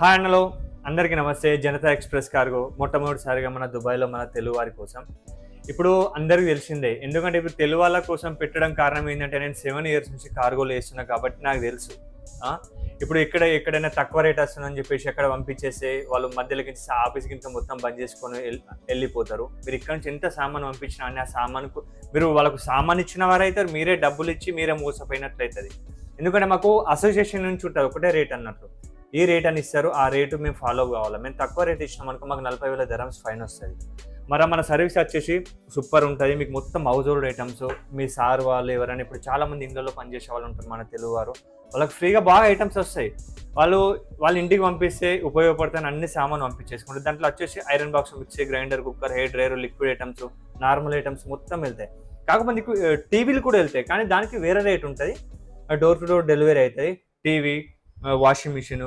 Hi అన్నలో అందరికీ నమస్తే. Janata express cargo మొట్టమొదటిసారిగా మన దుబాయ్లో మన తెలుగు వారి కోసం. ఇప్పుడు అందరికీ తెలిసిందే, ఎందుకంటే ఇప్పుడు తెలుగు వాళ్ళ కోసం పెట్టడం కారణం ఏంటంటే నేను 7 years నుంచి కార్గోలో వేస్తున్నా కాబట్టి నాకు తెలుసు. ఇప్పుడు ఎక్కడైనా తక్కువ రేట్ వస్తుందని చెప్పేసి అక్కడ పంపించేస్తే వాళ్ళు మధ్యలోకి ఆఫీస్కి ఇంత మొత్తం బంద్ చేసుకొని వెళ్ళిపోతారు. మీరు ఇక్కడ నుంచి ఎంత సామాన్ పంపించినా అని ఆ సామాన్కు మీరు వాళ్ళకు సామాన్ ఇచ్చిన వారైతే మీరే డబ్బులు ఇచ్చి మీరే మోసపోయినట్లు అవుతుంది. ఎందుకంటే మాకు అసోసియేషన్ నుంచి ఉంటుంది ఒకటే రేట్ అన్నట్లు. ఈ రేట్ అని ఇస్తారు, ఆ రేటు మేము ఫాలో కావాలి. మేము తక్కువ రేట్ ఇచ్చినాం అనుకో మాకు 40,000 dirhams ఫైన్ వస్తుంది. మన సర్వీస్ వచ్చేసి సూపర్ ఉంటుంది. మీకు మొత్తం హౌస్ హోల్డ్ ఐటమ్స్, మీ సార్ వాళ్ళు ఎవరైనా ఇప్పుడు చాలామంది ఇంట్లో పనిచేసే వాళ్ళు ఉంటారు మన తెలుగు వారు, వాళ్ళకి ఫ్రీగా బాగా ఐటమ్స్ వస్తాయి. వాళ్ళ ఇంటికి పంపిస్తే ఉపయోగపడతాయని అన్ని సామాన్ పంపించేసుకుంటారు. దాంట్లో వచ్చేసి iron box, mixie grinder, cooker, hair dryer, liquid items, normal items మొత్తం వెళ్తాయి. కాకపోతే టీవీలు కూడా వెళ్తాయి, కానీ దానికి వేరే రేట్ ఉంటుంది. డోర్ టు డోర్ డెలివరీ అవుతాయి. TV, washing machine,